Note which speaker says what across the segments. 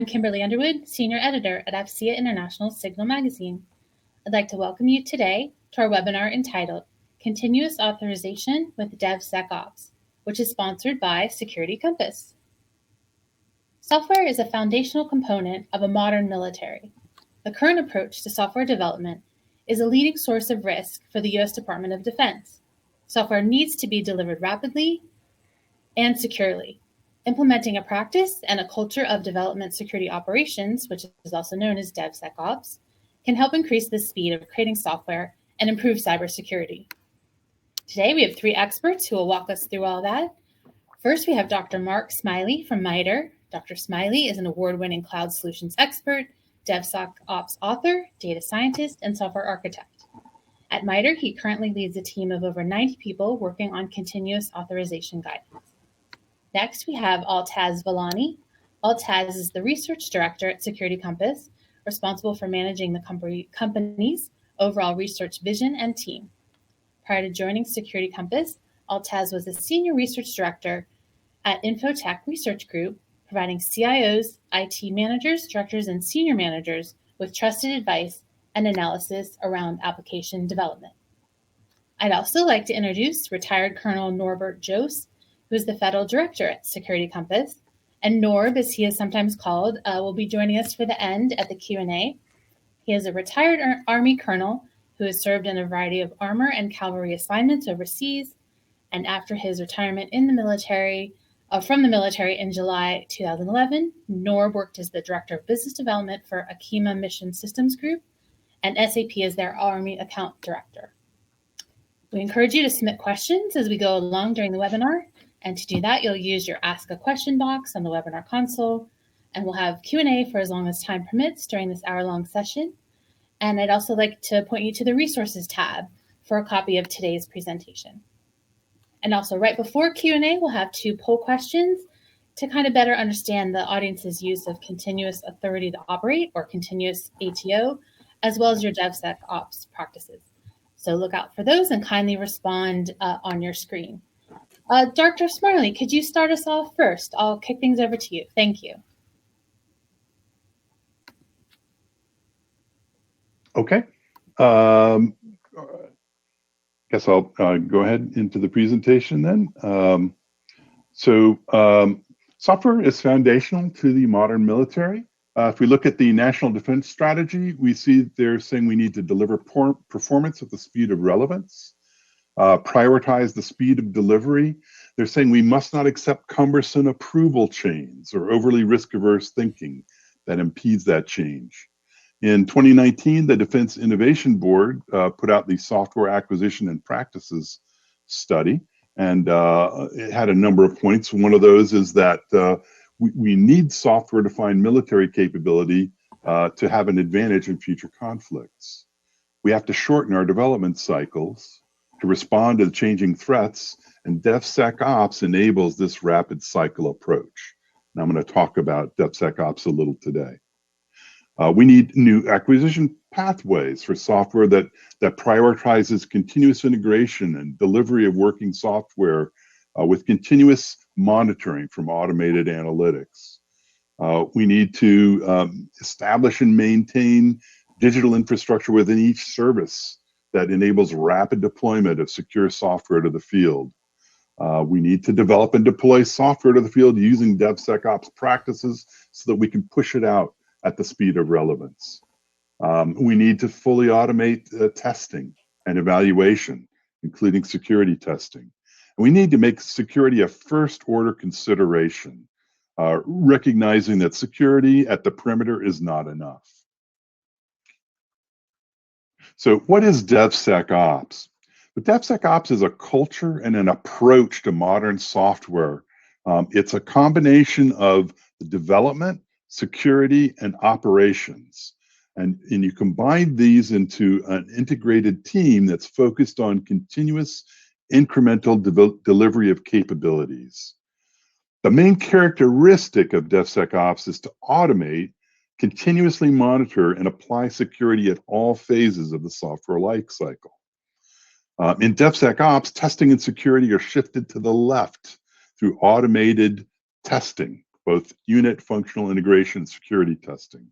Speaker 1: Kimberly Underwood, Senior Editor at AFCEA International Signal Magazine. I'd like to welcome you today to our webinar entitled Continuous Authorization with DevSecOps, which is sponsored by Security Compass. Software is a foundational component of a modern military. The current approach to software development is a leading source of risk for the U.S. Department of Defense. Software needs to be delivered rapidly and securely. Implementing a practice and a culture of development security operations, which is also known as DevSecOps, can help increase the speed of creating software and improve cybersecurity. Today, we have three experts who will walk us through all that. First, we have Dr. Mark Smiley from MITRE. Dr. Smiley is an award-winning cloud solutions expert, DevSecOps author, data scientist, and software architect. At MITRE, he currently leads a team of over 90 people working on continuous authorization guidance. Next, we have Altaz Villani. Altaz is the research director at Security Compass, responsible for managing the company's overall research vision and team. Prior to joining Security Compass, Altaz was a senior research director at Infotech Research Group, providing CIOs, IT managers, directors, and senior managers with trusted advice and analysis around application development. I'd also like to introduce retired Colonel Norbert Jose, who is the federal director at Security Compass, and Norb, as he is sometimes called, will be joining us for the end at the Q&A. He is a retired Army colonel who has served in a variety of armor and cavalry assignments overseas, and after his retirement in the military, from the military in July 2011, Norb worked as the Director of Business Development for Akima Mission Systems Group, and SAP as their Army Account Director. We encourage you to submit questions as we go along during the webinar, and to do that, you'll use your Ask a Question box on the webinar console, and we'll have Q&A for as long as time permits during this hour-long session. And I'd also like to point you to the Resources tab for a copy of today's presentation. And also right before Q&A, we'll have two poll questions to kind of better understand the audience's use of continuous authority to operate, or continuous ATO, as well as your DevSecOps practices. So look out for those and kindly respond on your screen. Dr. Smiley, could you start us off first? I'll kick things over to you. Thank you.
Speaker 2: Okay. Guess I'll go ahead into the presentation then. Software is foundational to the modern military. If we look at the National Defense Strategy, we see they're saying we need to deliver performance at the speed of relevance, prioritize the speed of delivery. They're saying we must not accept cumbersome approval chains or overly risk-averse thinking that impedes that change. In 2019, the Defense Innovation Board put out the Software Acquisition and Practices Study, and it had a number of points. One of those is that we need software to find military capability to have an advantage in future conflicts. We have to shorten our development cycles to respond to the changing threats, and DevSecOps enables this rapid cycle approach. And I'm going to talk about DevSecOps a little today. We need new acquisition pathways for software that prioritizes continuous integration and delivery of working software with continuous monitoring from automated analytics. We need to establish and maintain digital infrastructure within each service that enables rapid deployment of secure software to the field. We need to develop and deploy software to the field using DevSecOps practices so that we can push it out at the speed of relevance. We need to fully automate testing and evaluation, including security testing. And we need to make security a first-order consideration, recognizing that security at the perimeter is not enough. So what is DevSecOps? But DevSecOps is a culture and an approach to modern software. It's a combination of the development, security, and operations. And you combine these into an integrated team that's focused on continuous incremental delivery of capabilities. The main characteristic of DevSecOps is to automate, continuously monitor, and apply security at all phases of the software lifecycle. In DevSecOps, testing and security are shifted to the left through automated testing both unit, functional integration, and security testing.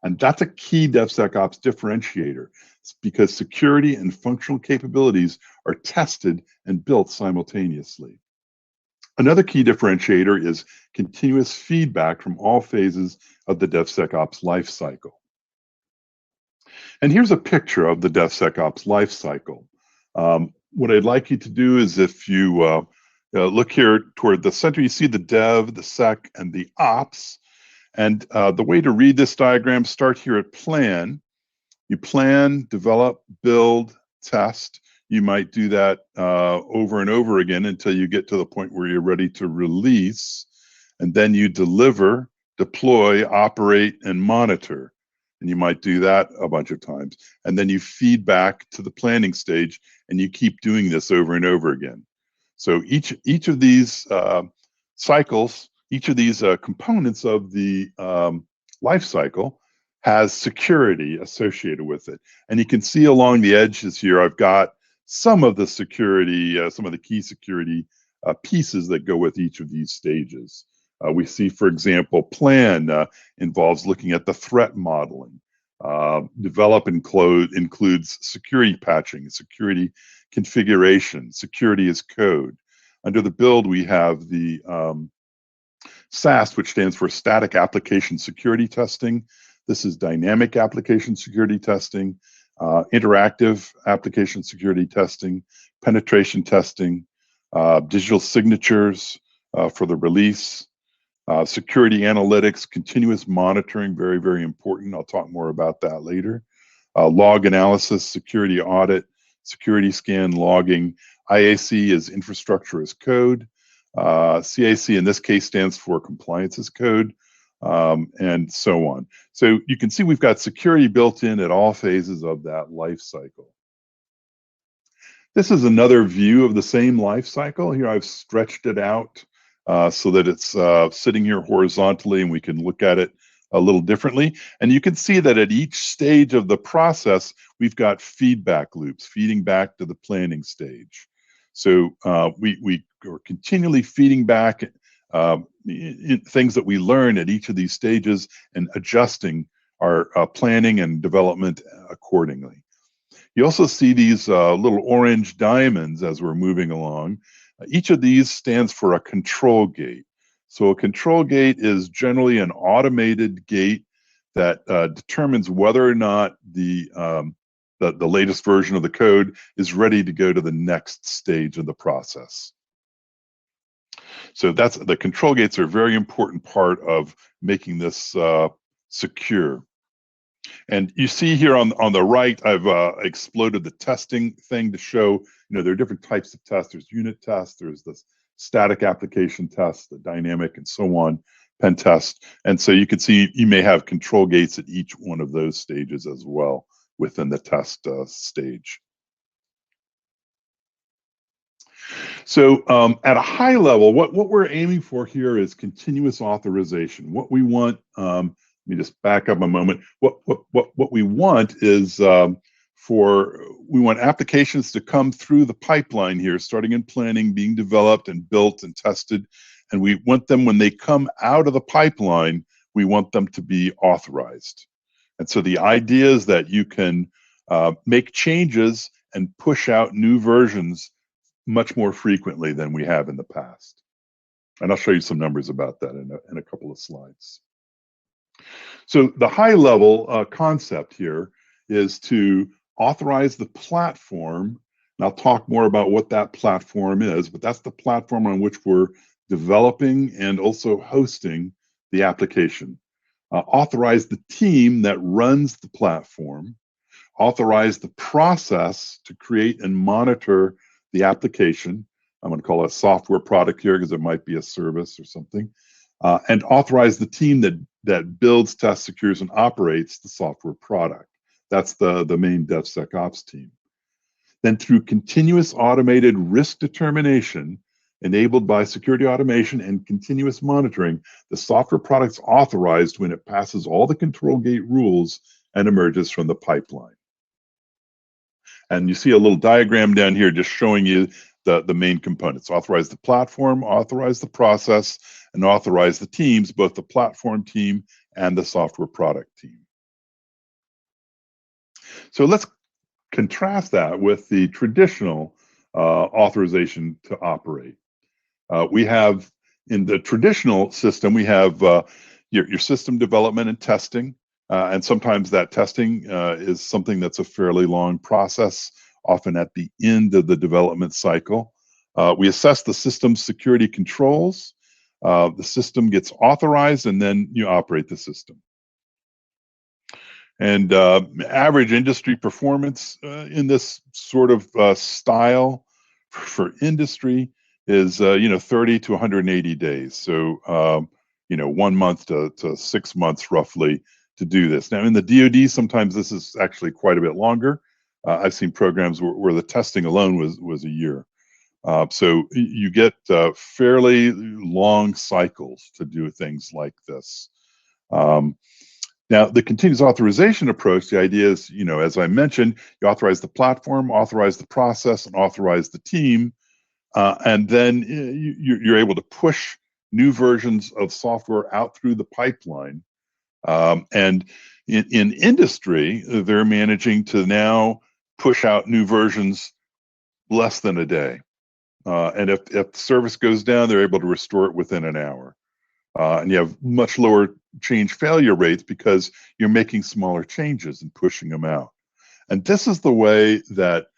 Speaker 2: And that's a key DevSecOps differentiator. It's because security and functional capabilities are tested and built simultaneously. Another key differentiator is continuous feedback from all phases of the DevSecOps lifecycle. And here's a picture of the DevSecOps lifecycle. What I'd like you to do is, if you look here toward the center, you see the dev, the sec, and the ops. And the way to read this diagram, start here at plan. You plan, develop, build, test. You might do that over and over again until you get to the point where you're ready to release. And then you deliver, deploy, operate, and monitor. And you might do that a bunch of times. And then you feed back to the planning stage, and you keep doing this over and over again. So each of these cycles, each of these components of the life cycle has security associated with it. And you can see along the edges here, I've got some of the security, some of the key security pieces that go with each of these stages. We see, for example, plan involves looking at the threat modeling. Develop includes security patching, security configuration, security as code. Under the build, we have the SAST, which stands for Static Application Security Testing. This is dynamic application security testing, interactive application security testing, penetration testing, digital signatures for the release, security analytics, continuous monitoring, very, very important. I'll talk more about that later. Log analysis, security audit, security scan, logging. IAC is infrastructure as code. CAC in this case stands for compliance as code, and so on. So you can see we've got security built in at all phases of that life cycle. This is another view of the same life cycle. Here I've stretched it out so that it's sitting here horizontally, and we can look at it a little differently. And you can see that at each stage of the process, we've got feedback loops feeding back to the planning stage. So we are continually feeding back things that we learn at each of these stages and adjusting our planning and development accordingly. You also see these little orange diamonds as we're moving along. Each of these stands for a control gate. So a control gate is generally an automated gate that determines whether or not the latest version of the code is ready to go to the next stage of the process. So that's the control gates are a very important part of making this secure. And you see here on the right, I've exploded the testing thing to show, there are different types of tests. There's unit tests, there's this static application test, the dynamic, and so on, pen test. And so you can see you may have control gates at each one of those stages as well within the test stage. So at a high level, what we're aiming for here is continuous authorization. What we want, let me just back up a moment. What we want is we want applications to come through the pipeline here, starting in planning, being developed and built and tested. And we want them, when they come out of the pipeline, we want them to be authorized. And so the idea is that you can make changes and push out new versions much more frequently than we have in the past. And I'll show you some numbers about that in a couple of slides. So the high level concept here is to authorize the platform. And I'll talk more about what that platform is, but that's the platform on which we're developing and also hosting the application. Authorize the team that runs the platform. Authorize the process to create and monitor the application. I'm going to call it a software product here because it might be a service or something. And authorize the team that builds, tests, secures, and operates the software product. That's the main DevSecOps team. Then through continuous automated risk determination enabled by security automation and continuous monitoring, the software product's authorized when it passes all the control gate rules and emerges from the pipeline. And you see a little diagram down here just showing you the main components: authorize the platform, authorize the process, and authorize the teams, both the platform team and the software product team. So let's contrast that with the traditional authorization to operate. We have, in the traditional system, we have your system development and testing, and sometimes that testing is something that's a fairly long process, often at the end of the development cycle. We assess the system's security controls. The system gets authorized, and then you operate the system. And average industry performance in this sort of style for industry is 30 to 180 days. So 1 month to 6 months roughly to do this. Now in the DoD, sometimes this is actually quite a bit longer. I've seen programs where the testing alone was a year. So you get fairly long cycles to do things like this. Now, the continuous authorization approach, the idea is, as I mentioned, you authorize the platform, authorize the process, and authorize the team. And then you're able to push new versions of software out through the pipeline. And in industry, they're managing to now push out new versions less than a day. And if service goes down, they're able to restore it within an hour. And you have much lower change failure rates because you're making smaller changes and pushing them out. And this is the way that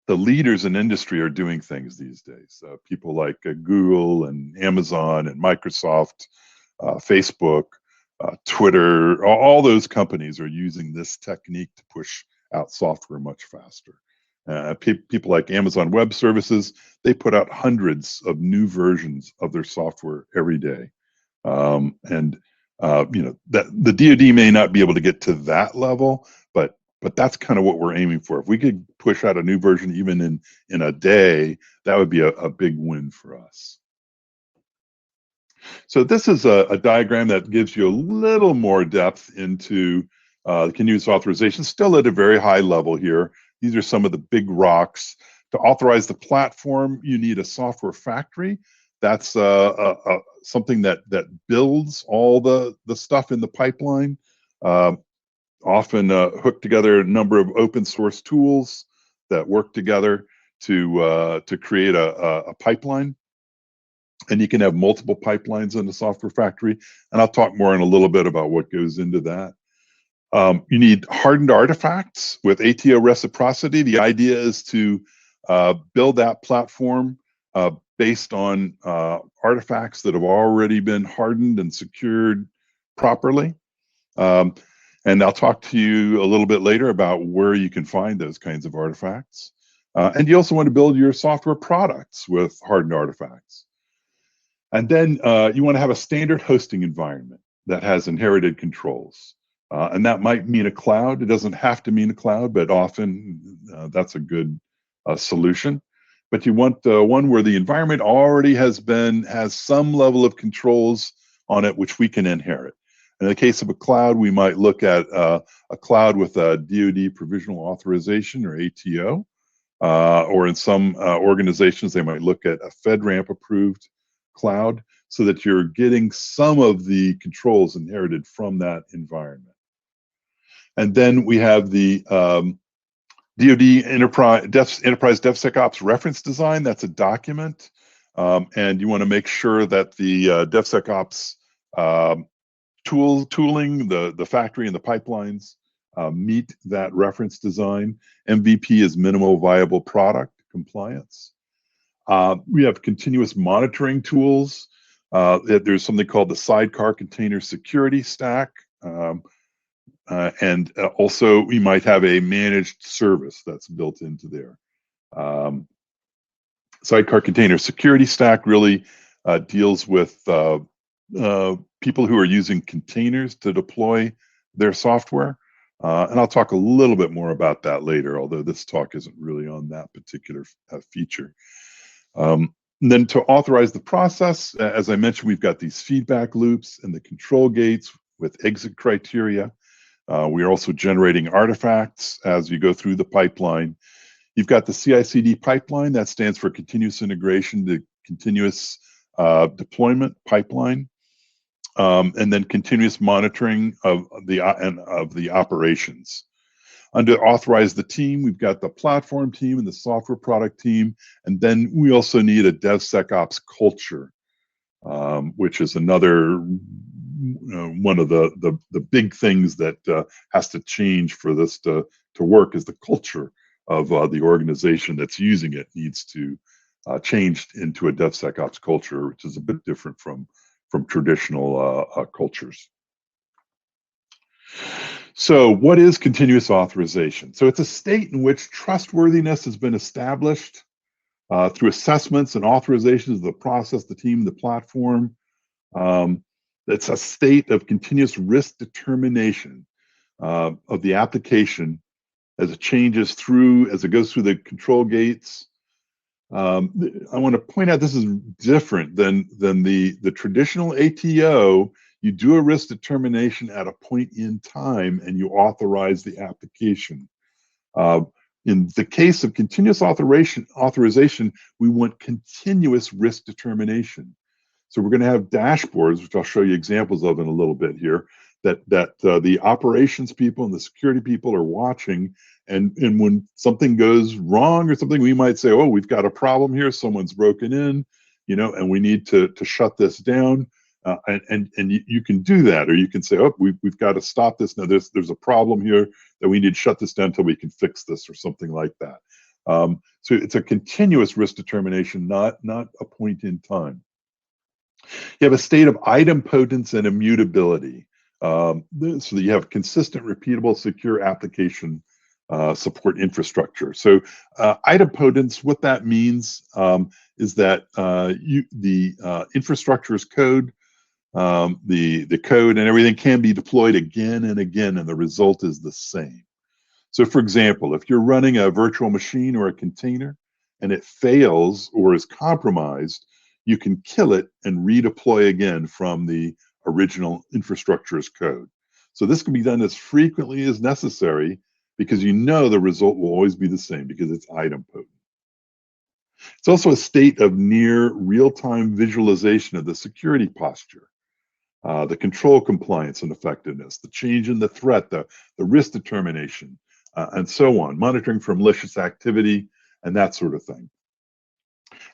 Speaker 2: the leaders in industry are doing things these days. People like Google and Amazon and Microsoft, Facebook, Twitter, all those companies are using this technique to push out software much faster. People like Amazon Web Services, they put out hundreds of new versions of their software every day. That the DoD may not be able to get to that level, but that's kind of what we're aiming for. If we could push out a new version even in a day, that would be a big win for us. So this is a diagram that gives you a little more depth into continuous authorization, still at a very high level here. These are some of the big rocks. To authorize the platform, you need a software factory. That's something that builds all the stuff in the pipeline. Often hook together a number of open source tools that work together to create a pipeline. And you can have multiple pipelines in the software factory. And I'll talk more in a little bit about what goes into that. You need hardened artifacts with ATO reciprocity. The idea is to build that platform based on artifacts that have already been hardened and secured properly. And I'll talk to you a little bit later about where you can find those kinds of artifacts. And you also want to build your software products with hardened artifacts. And then you want to have a standard hosting environment that has inherited controls. And that might mean a cloud. It doesn't have to mean a cloud, but often that's a good solution. But you want one where the environment already has some level of controls on it, which we can inherit. In the case of a cloud, we might look at a cloud with a DoD provisional authorization, or ATO, or in some organizations, they might look at a FedRAMP approved cloud, so that you're getting some of the controls inherited from that environment. And then we have the DoD Enterprise DevSecOps reference design. That's a document, and you want to make sure that the DevSecOps tooling, the factory and the pipelines meet that reference design. MVP is minimal viable product compliance. We have continuous monitoring tools. There's something called the Sidecar Container Security Stack. And also we might have a managed service that's built into there. Sidecar Container Security Stack really deals with people who are using containers to deploy their software. And I'll talk a little bit more about that later, although this talk isn't really on that particular feature. And then to authorize the process, as I mentioned, we've got these feedback loops and the control gates with exit criteria. We are also generating artifacts as you go through the pipeline. You've got the CI/CD pipeline, that stands for continuous integration, the continuous deployment pipeline, and then continuous monitoring of the operations. Under authorize the team, we've got the platform team and the software product team, and then we also need a DevSecOps culture, which is another one of the big things that has to change for this to work. Is the culture of the organization that's using it needs to change into a DevSecOps culture, which is a bit different from traditional cultures. So what is continuous authorization? So it's a state in which trustworthiness has been established through assessments and authorizations of the process, the team, the platform. It's a state of continuous risk determination of the application as it changes through, as it goes through the control gates. I want to point out this is different than the traditional ATO. You do a risk determination at a point in time and you authorize the application. In the case of continuous authorization, we want continuous risk determination. So we're going to have dashboards, which I'll show you examples of in a little bit here, that the operations people and the security people are watching. And when something goes wrong or something, we might say, oh, we've got a problem here. Someone's broken in, and we need to shut this down. And you can do that, or you can say, oh, we've got to stop this. Now there's a problem here that we need to shut this down until we can fix this, or something like that. So it's a continuous risk determination, not a point in time. You have a state of idempotence and immutability, so that you have consistent, repeatable, secure application support infrastructure. So idempotence, what that means is that the infrastructure is code. The code and everything can be deployed again and again, and the result is the same. So for example, if you're running a virtual machine or a container and it fails or is compromised, you can kill it and redeploy again from the original infrastructure as code. So this can be done as frequently as necessary because the result will always be the same because it's idempotent. It's also a state of near real-time visualization of the security posture. The control compliance and effectiveness, the change in the threat, the risk determination, and so on, monitoring for malicious activity, and that sort of thing.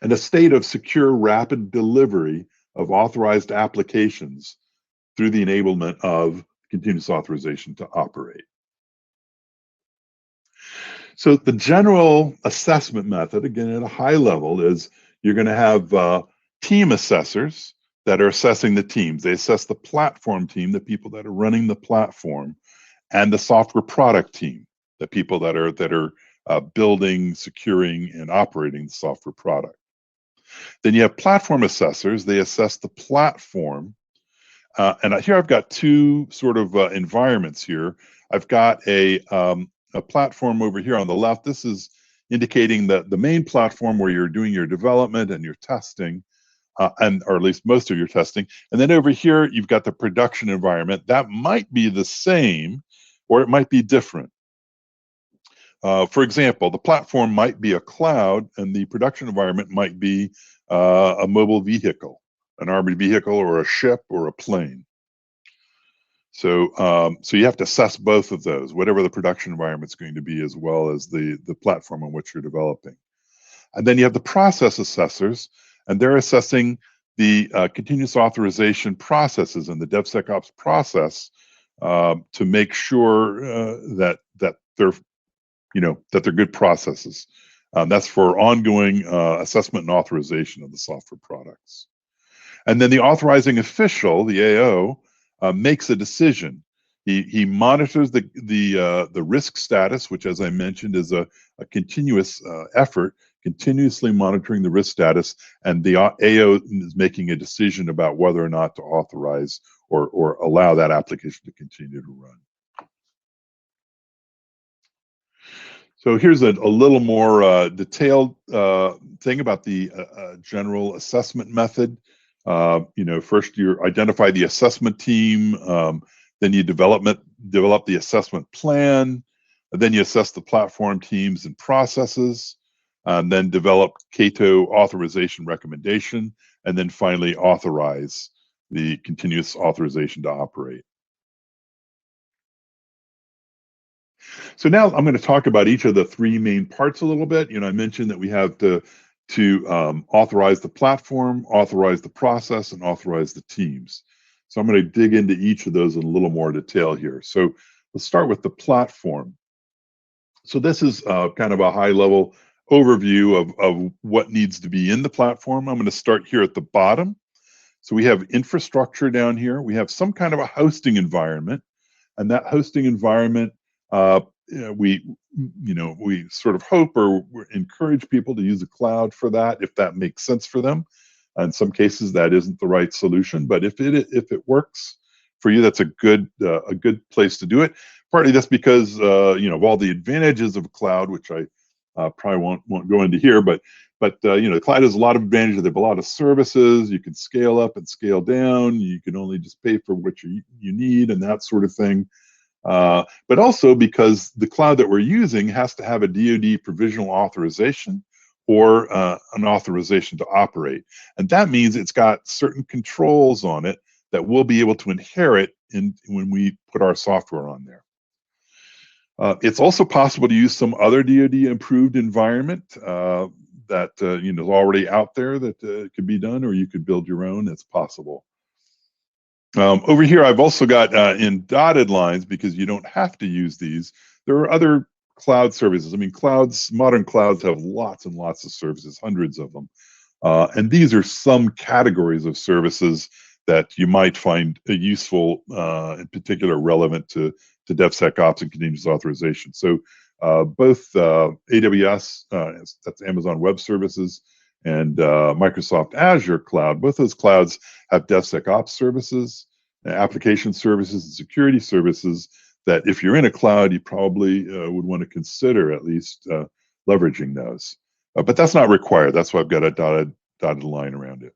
Speaker 2: And a state of secure, rapid delivery of authorized applications through the enablement of continuous authorization to operate. So the general assessment method, again, at a high level, is you're going to have team assessors that are assessing the teams. They assess the platform team, the people that are running the platform, and the software product team, the people that are building, securing, and operating the software product. Then you have platform assessors. They assess the platform. And here I've got two sort of environments here. I've got a platform over here on the left. This is indicating that the main platform where you're doing your development and your testing, or at least most of your testing. And then over here, you've got the production environment. That might be the same, or it might be different. For example, the platform might be a cloud, and the production environment might be a mobile vehicle, an armored vehicle, or a ship, or a plane. So you have to assess both of those, whatever the production environment is going to be, as well as the platform on which you're developing. And then you have the process assessors, and they're assessing the continuous authorization processes and the DevSecOps process to make sure that they're good processes. That's for ongoing assessment and authorization of the software products. And then the authorizing official, the AO, makes a decision. He monitors the risk status, which, as I mentioned, is a continuous effort, continuously monitoring the risk status, and the AO is making a decision about whether or not to authorize or allow that application to continue to run. So here's a little more detailed thing about the general assessment method. First you identify the assessment team, then you develop the assessment plan, And then you assess the platform teams and processes, and then develop Cato authorization recommendation, and then finally authorize the continuous authorization to operate. So now I'm going to talk about each of the three main parts a little bit. I mentioned that we have to authorize the platform, authorize the process, and authorize the teams. So I'm going to dig into each of those in a little more detail here. So let's start with the platform. So this is kind of a high-level overview of what needs to be in the platform. I'm going to start here at the bottom. So we have infrastructure down here. We have some kind of a hosting environment, and that hosting environment, we sort of hope or encourage people to use the cloud for that if that makes sense for them. In some cases, that isn't the right solution, but if it works for you, that's a good place to do it. Partly that's because of all the advantages of cloud, which I probably won't go into here, but the cloud has a lot of advantages. They have a lot of services. You can scale up and scale down. You can only just pay for what you need and that sort of thing. But also because the cloud that we're using has to have a DoD provisional authorization or an authorization to operate. And that means it's got certain controls on it that we'll be able to inherit when we put our software on there. It's also possible to use some other DoD approved environment that is already out there that could be done, or you could build your own. It's possible. Over here, I've also got in dotted lines, because you don't have to use these. There are other cloud services. I mean, modern clouds have lots and lots of services, hundreds of them. And these are some categories of services that you might find useful, in particular relevant to DevSecOps and continuous authorization. So both AWS, that's Amazon Web Services, and Microsoft Azure Cloud, both those clouds have DevSecOps services, application services, and security services that if you're in a cloud, you probably would want to consider at least leveraging those. But that's not required. That's why I've got a dotted line around it.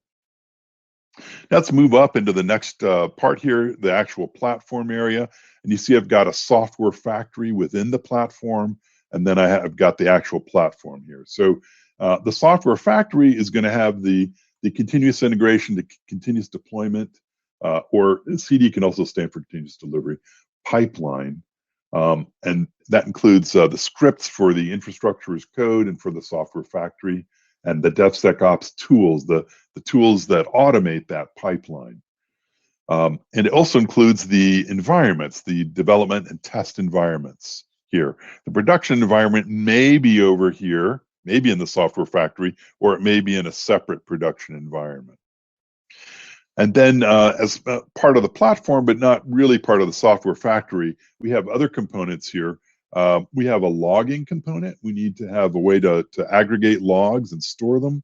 Speaker 2: Let's move up into the next part here, the actual platform area. And you see I've got a software factory within the platform, and then I've got the actual platform here. So the software factory is going to have the continuous integration, the continuous deployment, or CD can also stand for continuous delivery, pipeline. And that includes the scripts for the infrastructure as code and for the software factory, and the DevSecOps tools, the tools that automate that pipeline. And it also includes the environments, the development and test environments here. The production environment may be over here, maybe in the software factory, or it may be in a separate production environment. And then as part of the platform, but not really part of the software factory, we have other components here. We have a logging component. We need to have a way to aggregate logs and store them,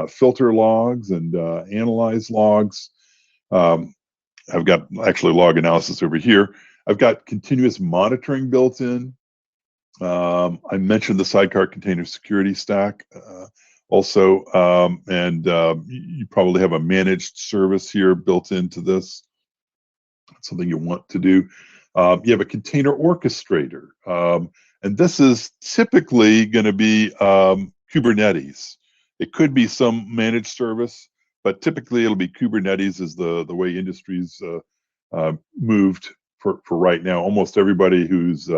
Speaker 2: filter logs and analyze logs. I've got actually log analysis over here. I've got continuous monitoring built in. I mentioned the sidecar container security stack also, and you probably have a managed service here built into this. That's something you want to do. You have a container orchestrator, and this is typically going to be Kubernetes. It could be some managed service, but typically it'll be Kubernetes is the way industries moved for right now. Almost everybody who's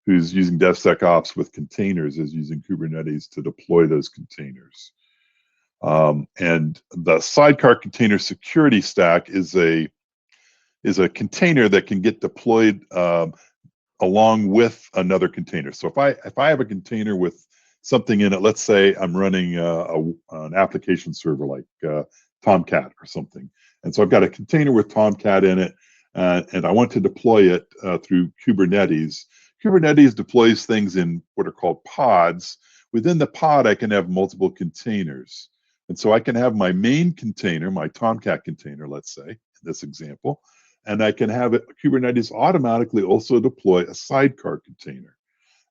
Speaker 2: using DevSecOps with containers is using Kubernetes to deploy those containers. And the sidecar container security stack is a container that can get deployed along with another container. So if I have a container with something in it, let's say I'm running an application server like Tomcat or something, and so I've got a container with Tomcat in it, and I want to deploy it through Kubernetes. Kubernetes deploys things in what are called pods. Within the pod, I can have multiple containers. And so I can have my main container, my Tomcat container, let's say, in this example, and I can have Kubernetes automatically also deploy a sidecar container.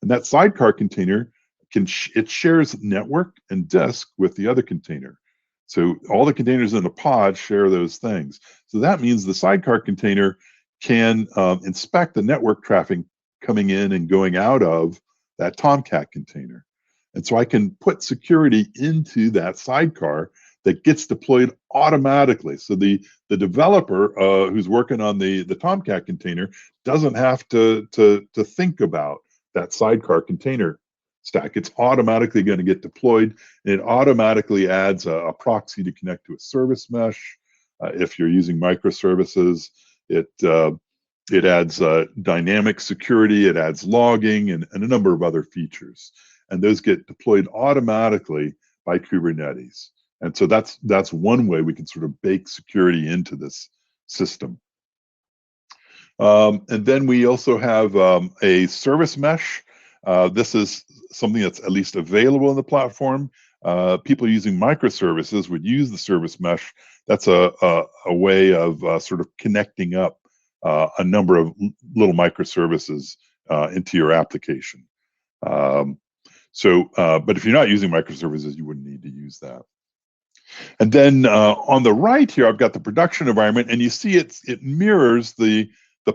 Speaker 2: And that sidecar container, it shares network and disk with the other container. So all the containers in the pod share those things. So that means the sidecar container can inspect the network traffic coming in and going out of that Tomcat container. And so I can put security into that sidecar that gets deployed automatically. So the developer who's working on the Tomcat container doesn't have to think about that sidecar container stack. It's automatically going to get deployed, and it automatically adds a proxy to connect to a service mesh. If you're using microservices, it adds dynamic security, it adds logging, and a number of other features. And those get deployed automatically by Kubernetes. And so that's one way we can sort of bake security into this system. And then we also have a service mesh. This is something that's at least available in the platform. People using microservices would use the service mesh. That's a way of sort of connecting up a number of little microservices into your application. But if you're not using microservices, you wouldn't need to use that. And then on the right here, I've got the production environment, and you see it mirrors the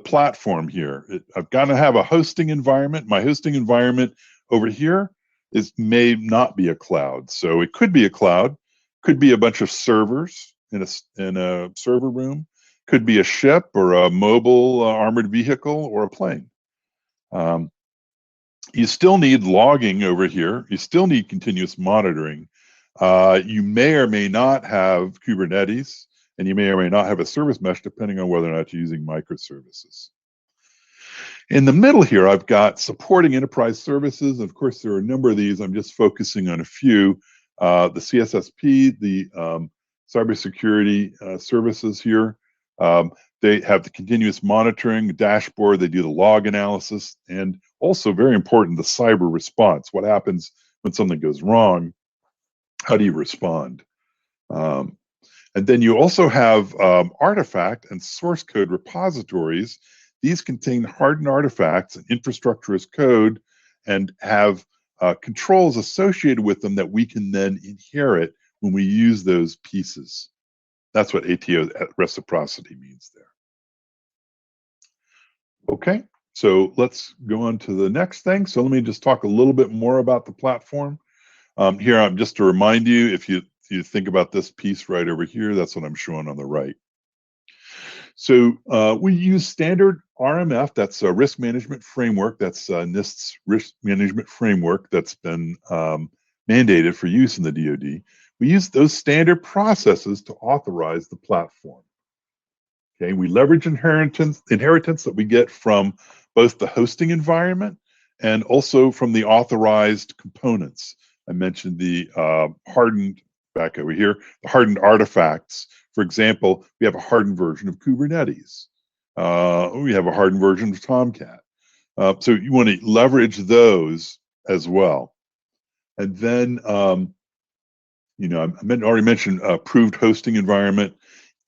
Speaker 2: platform here. I've got to have a hosting environment. My hosting environment over here may not be a cloud. So it could be a cloud, could be a bunch of servers in a server room, could be a ship or a mobile armored vehicle or a plane. You still need logging over here. You still need continuous monitoring. You may or may not have Kubernetes, and you may or may not have a service mesh, depending on whether or not you're using microservices. In the middle here, I've got supporting enterprise services. Of course, there are a number of these. I'm just focusing on a few. The CSSP, the cybersecurity services here. They have the continuous monitoring dashboard. They do the log analysis, and also very important, the cyber response. What happens when something goes wrong? How do you respond? And then you also have artifact and source code repositories. These contain hardened artifacts and infrastructure as code, and have controls associated with them that we can then inherit when we use those pieces. That's what ATO reciprocity means there. Okay, so let's go on to the next thing. So let me just talk a little bit more about the platform. Here, I'm just to remind you, if you think about this piece right over here, that's what I'm showing on the right. So we use standard RMF, that's a risk management framework. That's NIST's risk management framework that's been mandated for use in the DoD. We use those standard processes to authorize the platform. Okay, we leverage inheritance that we get from both the hosting environment and also from the authorized components. I mentioned the hardened, back over here, the hardened artifacts. For example, we have a hardened version of Kubernetes. We have a hardened version of Tomcat. So you want to leverage those as well. And then, you know, I already mentioned approved hosting environment.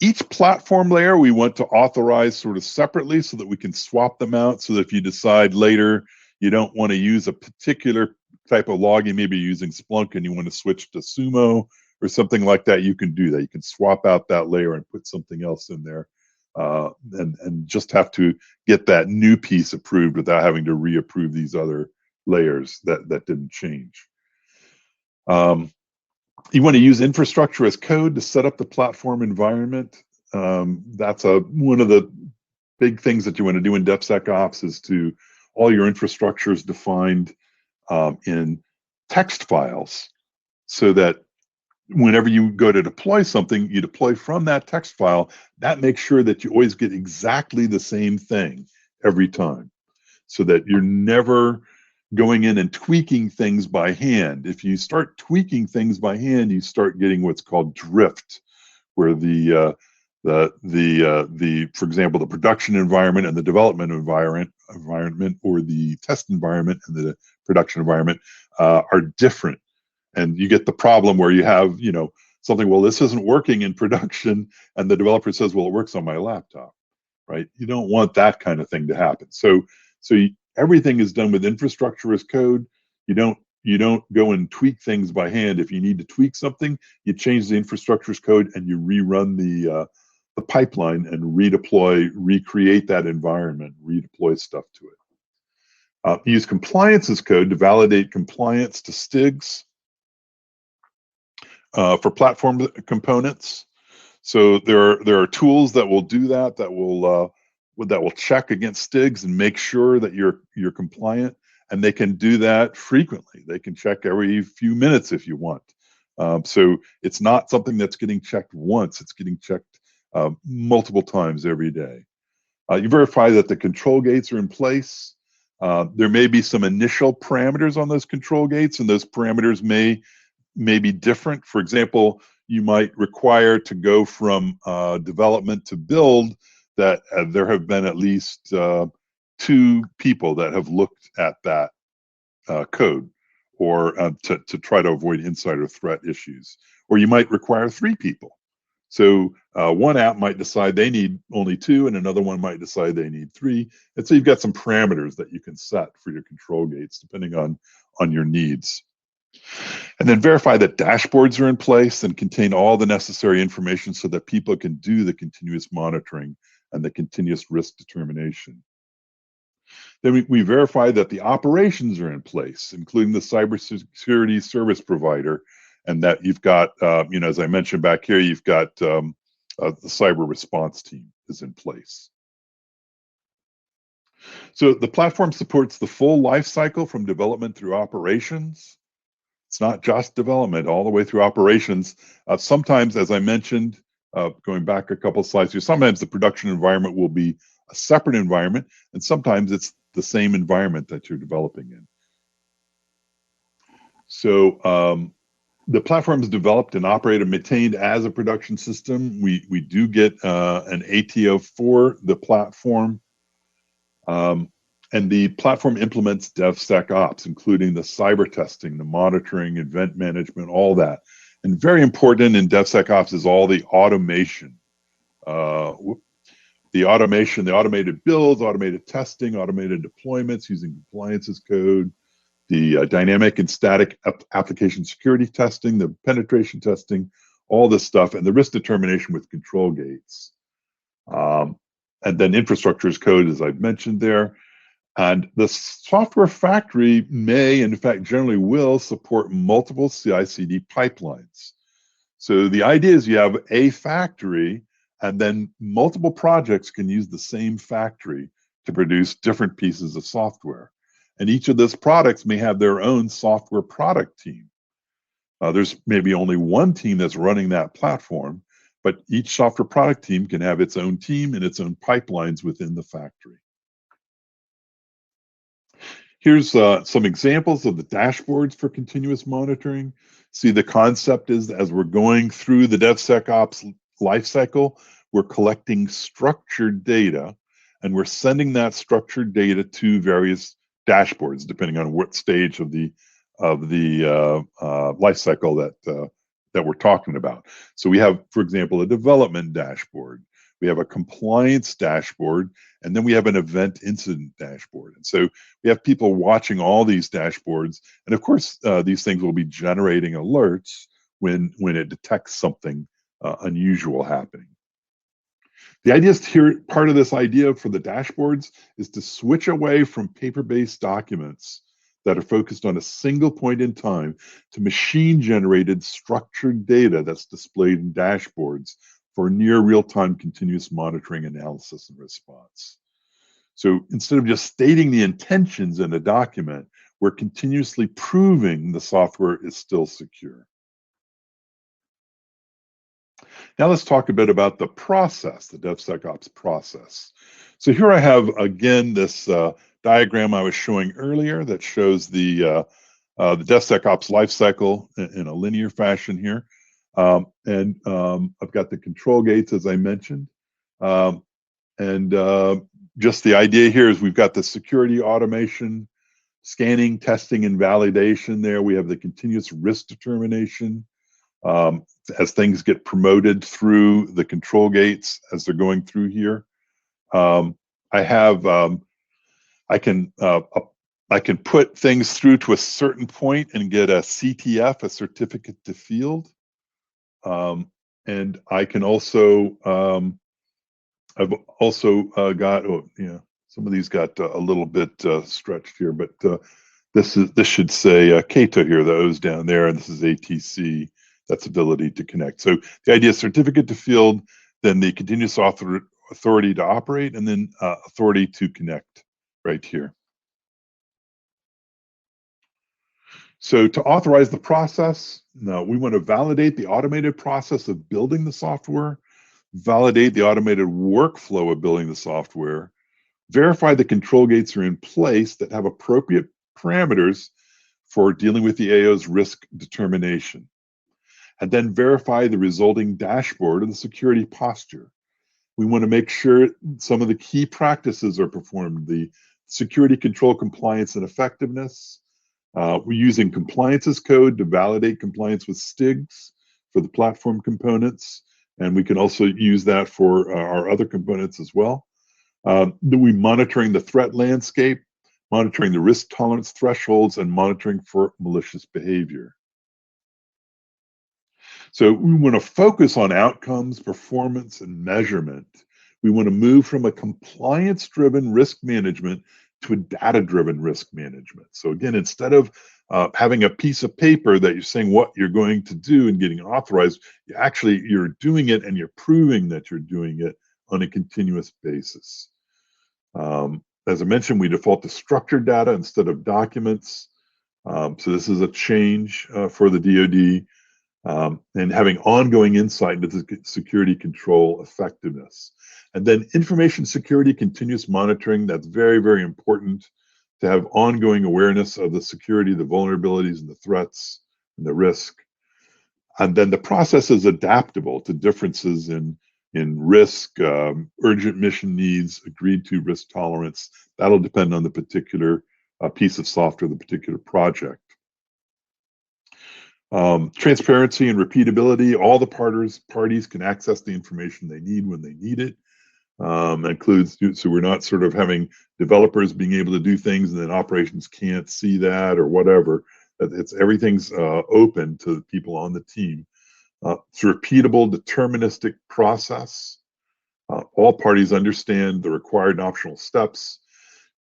Speaker 2: Each platform layer we want to authorize sort of separately so that we can swap them out, so that if you decide later you don't want to use a particular type of logging, maybe using Splunk and you want to switch to Sumo or something like that, you can do that. You can swap out that layer and put something else in there, and just have to get that new piece approved without having to reapprove these other layers that didn't change. You want to use infrastructure as code to set up the platform environment. That's one of the big things that you want to do in DevSecOps, is to all your infrastructure is defined in text files, so that whenever you go to deploy something, you deploy from that text file. That makes sure that you always get exactly the same thing every time, so that you're never going in and tweaking things by hand. If you start tweaking things by hand, you start getting what's called drift, where for example, the production environment and the development environment, or the test environment and the production environment are different. And you get the problem where you have, you know, something, well, this isn't working in production, and the developer says, well, it works on my laptop, right? You don't want that kind of thing to happen. So everything is done with infrastructure as code. You don't go and tweak things by hand. If you need to tweak something, you change the infrastructure as code and you rerun the pipeline and recreate that environment, redeploy stuff to it. Use compliance as code to validate compliance to STIGs for platform components. So there are tools that will do that, that will check against STIGs and make sure that you're compliant, and they can do that frequently. They can check every few minutes if you want. So it's not something that's getting checked once; it's getting checked multiple times every day. You verify that the control gates are in place. There may be some initial parameters on those control gates, and those parameters may be different. For example, you might require to go from development to build that there have been at least 2 people that have looked at that code, or to try to avoid insider threat issues. Or you might require 3 people. So one app might decide they need only 2, and another one might decide they need 3. And so you've got some parameters that you can set for your control gates depending on your needs. And then verify that dashboards are in place and contain all the necessary information so that people can do the continuous monitoring and the continuous risk determination. Then we verify that the operations are in place, including the cybersecurity service provider, and that you've got, as I mentioned back here, you've got the cyber response team is in place. So the platform supports the full life cycle from development through operations. It's not just development, all the way through operations. Sometimes, as I mentioned, going back a couple slides here, sometimes the production environment will be a separate environment, and sometimes it's the same environment that you're developing in. So the platform is developed and operated and maintained as a production system. We do get an ATO for the platform. And the platform implements DevSecOps, including the cyber testing, the monitoring, event management, all that. And very important in DevSecOps is all the automation. The automated builds, automated testing, automated deployments using compliance as code, the dynamic and static application security testing, the penetration testing, all this stuff, and the risk determination with control gates. And then infrastructure as code, as I've mentioned there. And the software factory may, and in fact generally will, support multiple CI/CD pipelines. So the idea is you have a factory, and then multiple projects can use the same factory to produce different pieces of software. And each of those products may have their own software product team. There's maybe only one team that's running that platform, but each software product team can have its own team and its own pipelines within the factory. Here's some examples of the dashboards for continuous monitoring. See, the concept is as we're going through the DevSecOps lifecycle, we're collecting structured data, and we're sending that structured data to various dashboards, depending on what stage of the lifecycle that we're talking about. So we have, for example, a development dashboard. We have a compliance dashboard, and then we have an event incident dashboard. And so we have people watching all these dashboards. And of course, these things will be generating alerts when it detects something unusual happening. The idea is here, part of this idea for the dashboards is to switch away from paper-based documents that are focused on a single point in time to machine-generated structured data that's displayed in dashboards for near real-time continuous monitoring, analysis, and response. So instead of just stating the intentions in a document, we're continuously proving the software is still secure. Now let's talk a bit about the process, the DevSecOps process. So here I have, again, this diagram I was showing earlier that shows the DevSecOps lifecycle in a linear fashion here. I've got the control gates, as I mentioned. Just the idea here is we've got the security automation, scanning, testing, and validation there. We have the continuous risk determination as things get promoted through the control gates as they're going through here. I can put things through to a certain point and get a CTF, a certificate to field. And I can also, I've also got, Some of these got a little bit stretched here, but this should say CATO here, the O's down there, and this is ATC. That's ability to connect. So the idea is certificate to field, then the continuous authority to operate, and then authority to connect right here. So to authorize the process, no, we want to validate the automated process of building the software, validate the automated workflow of building the software, verify the control gates are in place that have appropriate parameters for dealing with the AO's risk determination, and then verify the resulting dashboard of the security posture. We want to make sure some of the key practices are performed, the security control compliance and effectiveness. We're using compliance as code to validate compliance with STIGs for the platform components, and we can also use that for our other components as well. We're monitoring the threat landscape, monitoring the risk tolerance thresholds, and monitoring for malicious behavior. So we want to focus on outcomes, performance, and measurement. We want to move from a compliance-driven risk management to a data-driven risk management. So again, instead of having a piece of paper that you're saying what you're going to do and getting authorized, you're doing it and you're proving that you're doing it on a continuous basis. As I mentioned, we default to structured data instead of documents. So this is a change for the DoD. And having ongoing insight into the security control effectiveness. And then information security continuous monitoring, that's very, very important to have ongoing awareness of the security, the vulnerabilities, and the threats, and the risk. And then the process is adaptable to differences in risk, urgent mission needs, agreed to risk tolerance. That'll depend on the particular piece of software, the particular project. Transparency and repeatability, all the parties can access the information they need when they need it. Includes, so we're not sort of having developers being able to do things and then operations can't see that or whatever. Everything's open to the people on the team. It's a repeatable, deterministic process. All parties understand the required and optional steps.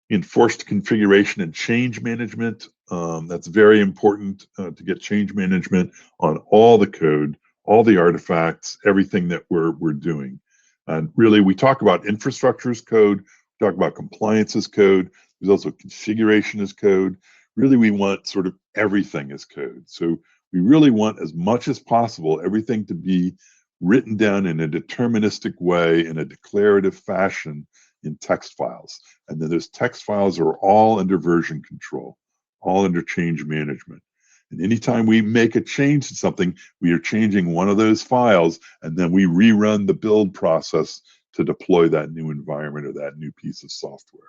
Speaker 2: Enforced configuration and change management. That's very important to get change management on all the code, all the artifacts, everything that we're doing. And really, we talk about infrastructure as code, we talk about compliance as code, there's also configuration as code. Really, we want sort of everything as code. So we really want, as much as possible, everything to be written down in a deterministic way, in a declarative fashion, in text files. And then those text files are all under version control, all under change management. And anytime we make a change to something, we are changing one of those files, and then we rerun the build process to deploy that new environment or that new piece of software.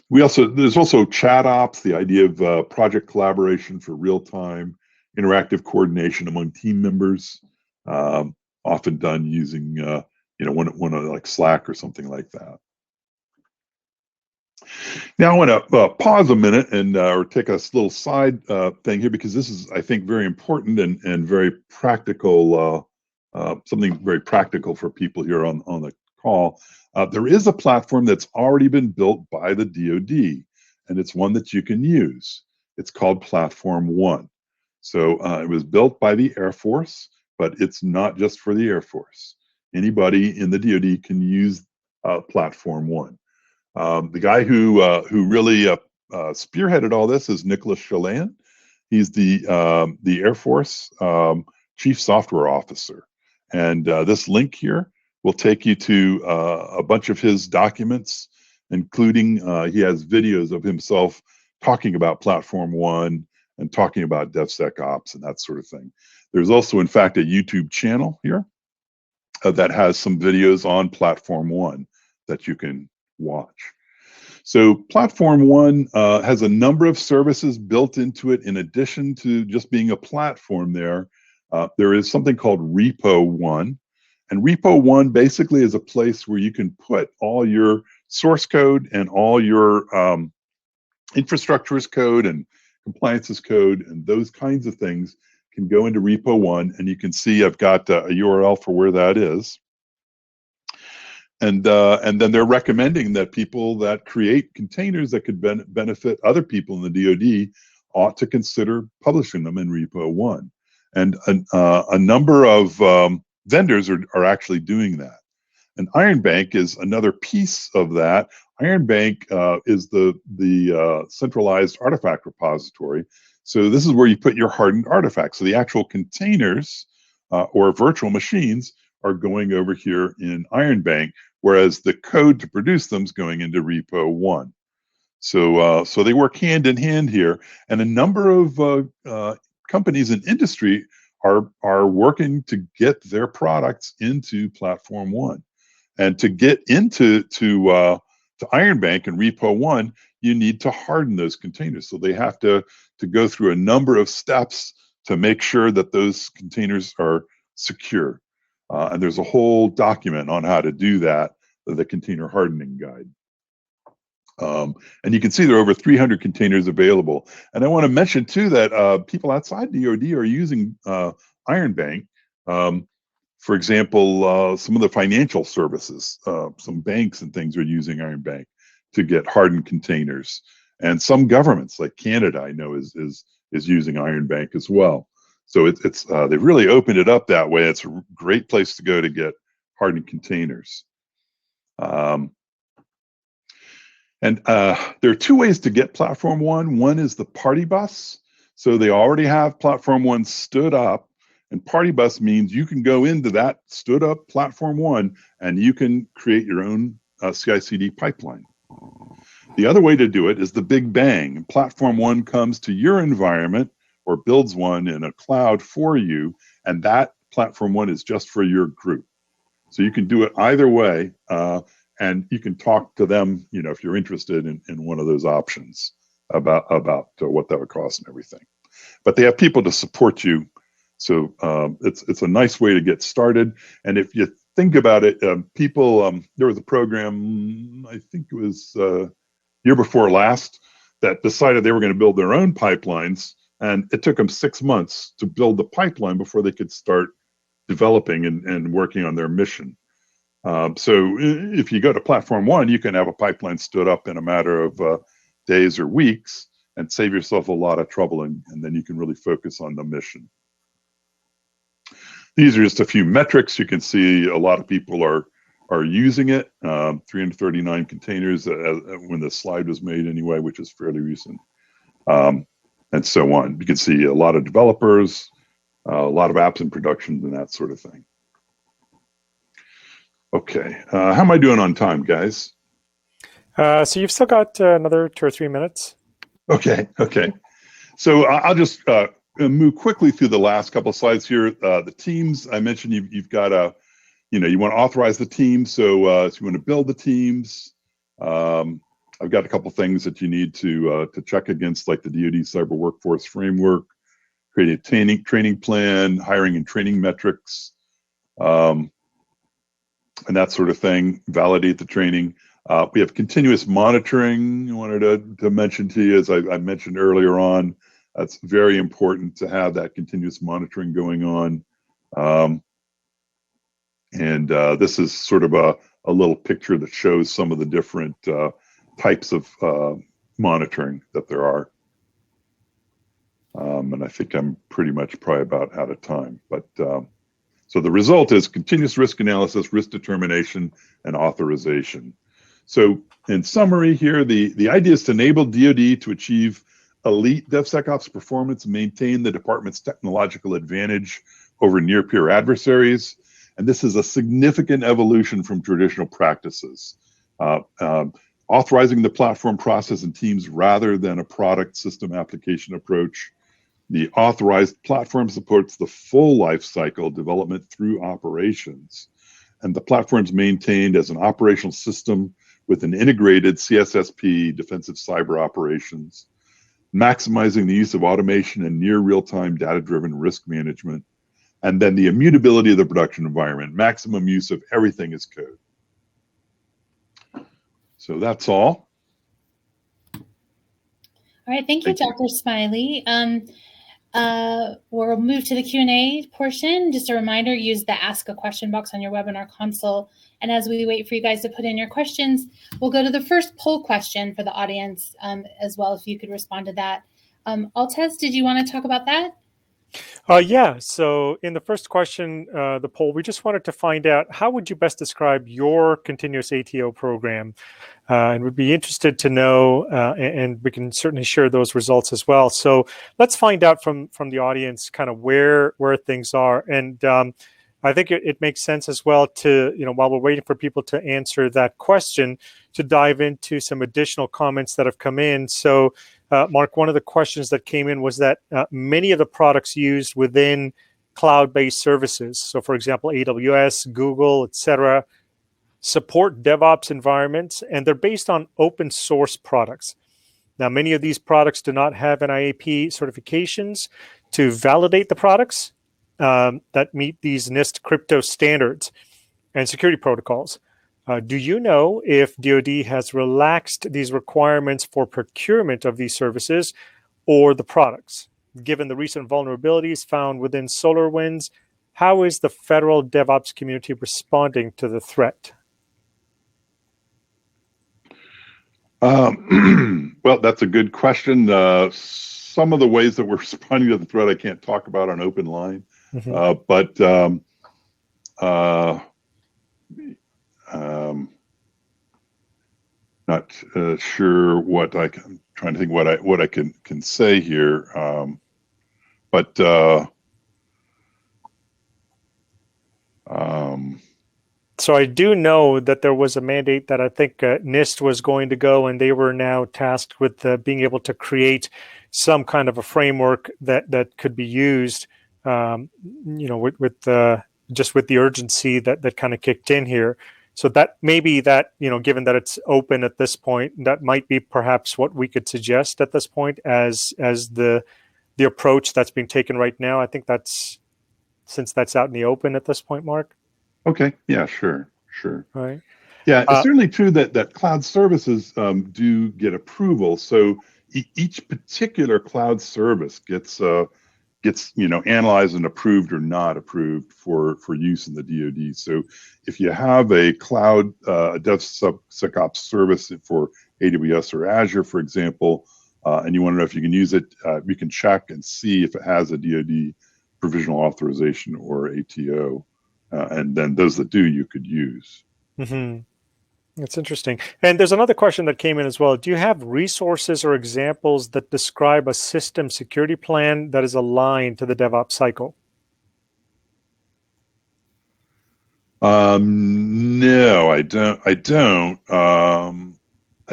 Speaker 2: There's also chat ops, the idea of project collaboration for real-time interactive coordination among team members, often done using one of like Slack or something like that. Now I want to pause a minute and or take a little side thing here, because this is, I think, very important and very practical, something very practical for people here on the call. There is a platform that's already been built by the DoD, and it's one that you can use. It's called Platform One. So it was built by the Air Force, but it's not just for the Air Force. Anybody in the DoD can use Platform One. The guy who really spearheaded all this is Nicholas Chelan. He's the Air Force Chief Software Officer. And this link here will take you to a bunch of his documents, including he has videos of himself talking about Platform One and talking about DevSecOps and that sort of thing. There's also, in fact, a YouTube channel here that has some videos on Platform One that you can watch. So Platform One has a number of services built into it. In addition to just being a platform there is something called Repo One. And Repo One basically is a place where you can put all your source code and all your infrastructure as code and compliance as code, and those kinds of things can go into Repo One. And you can see I've got a URL for where that is. and then they're recommending that people that create containers that could benefit other people in the DoD ought to consider publishing them in Repo 1. And a number of vendors are actually doing that. And Iron Bank is another piece of that. Iron Bank is the centralized artifact repository. So this is where you put your hardened artifacts. So the actual containers or virtual machines are going over here in Iron Bank, whereas the code to produce them is going into Repo 1. So they work hand in hand here, and a number of companies in industry are working to get their products into Platform 1. And to get into to Iron Bank and Repo 1, you need to harden those containers. So they have to go through a number of steps to make sure that those containers are secure. And there's a whole document on how to do that, the container hardening guide. And you can see there are over 300 containers available. And I want to mention too that people outside DoD are using Iron Bank. For example, some of the financial services, some banks and things are using Iron Bank to get hardened containers. And some governments, like Canada, I know is using Iron Bank as well. So it's they've really opened it up that way. It's a great place to go to get hardened containers. And there are two ways to get Platform 1. One is the Party Bus. So they already have Platform 1 stood up. And Party Bus means you can go into that stood up Platform 1 and you can create your own CI/CD pipeline. The other way to do it is the Big Bang. Platform 1 comes to your environment or builds one in a cloud for you, and that Platform 1 is just for your group. So you can do it either way, and you can talk to them, if you're interested in one of those options about what that would cost and everything. But they have people to support you. So it's a nice way to get started. And if you think about it, there was a program, I think it was year before last, that decided they were going to build their own pipelines. And it took them 6 months to build the pipeline before they could start developing and working on their mission. So if you go to Platform 1, you can have a pipeline stood up in a matter of days or weeks and save yourself a lot of trouble, and then you can really focus on the mission. These are just a few metrics. You can see a lot of people are using it. 339 containers when the slide was made anyway, which is fairly recent, and so on. You can see a lot of developers, a lot of apps in production, and that sort of thing. Okay, how am I doing on time, guys?
Speaker 3: So you've still got another 2 or 3 minutes.
Speaker 2: Okay. So I'll just move quickly through the last couple of slides here. The teams, I mentioned you've got you want to authorize the team. So you want to build the teams. I've got a couple of things that you need to check against, like the DoD Cyber Workforce Framework, creating a training plan, hiring and training metrics, and that sort of thing. Validate the training. We have continuous monitoring. I wanted to mention to you, as I mentioned earlier on, that's very important to have that continuous monitoring going on. And this is sort of a little picture that shows some of the different types of monitoring that there are. And I think I'm pretty much probably about out of time. But so the result is continuous risk analysis, risk determination, and authorization. So in summary here, the idea is to enable DoD to achieve elite DevSecOps performance, maintain the department's technological advantage over near-peer adversaries. And this is a significant evolution from traditional practices. Authorizing the platform process and teams rather than a product system application approach. The authorized platform supports the full life cycle development through operations. And the platform is maintained as an operational system with an integrated CSSP, defensive cyber operations, maximizing the use of automation and near real-time data-driven risk management, and then the immutability of the production environment, maximum use of everything as code. So that's all.
Speaker 1: All right, thank you, Dr. Smiley. We'll move to the Q&A portion. Just a reminder, use the Ask a Question box on your webinar console. And as we wait for you guys to put in your questions, we'll go to the first poll question for the audience as well, if you could respond to that. Altez, did you want to talk about that?
Speaker 3: Yeah, so in the first question, the poll, we just wanted to find out, how would you best describe your continuous ATO program? And we'd be interested to know, and we can certainly share those results as well. So let's find out from the audience kind of where things are. And I think it makes sense as well to, while we're waiting for people to answer that question, to dive into some additional comments that have come in. So Mark, one of the questions that came in was that many of the products used within cloud-based services, so for example, AWS, Google, etc., support DevOps environments, and they're based on open source products. Now, many of these products do not have NIAP certifications to validate the products that meet these NIST crypto standards and security protocols. Do you know if DoD has relaxed these requirements for procurement of these services or the products? Given the recent vulnerabilities found within SolarWinds, how is the federal DevOps community responding to the threat?
Speaker 2: Well, that's a good question. Some of the ways that we're responding to the threat I can't talk about on open line, but not sure what I'm trying to think what I can say here, but
Speaker 3: so I do know that there was a mandate that I think NIST was going to go, and they were now tasked with being able to create some kind of a framework that could be used, with just with the urgency that kind of kicked in here. So that maybe that, given that it's open at this point, that might be perhaps what we could suggest at this point as the approach that's being taken right now. I think since that's out in the open at this point, Mark.
Speaker 2: Okay. Yeah, sure.
Speaker 3: Right.
Speaker 2: Yeah, it's certainly true that cloud services do get approval. So each particular cloud service gets analyzed and approved or not approved for use in the DoD. So if you have a cloud DevSecOps service for AWS or Azure, for example, and you want to know if you can use it, you can check and see if it has a DoD provisional authorization or ATO. And then those that do, you could use.
Speaker 3: That's interesting. And there's another question that came in as well. Do you have resources or examples that describe a system security plan that is aligned to the DevOps cycle?
Speaker 2: No, I don't. I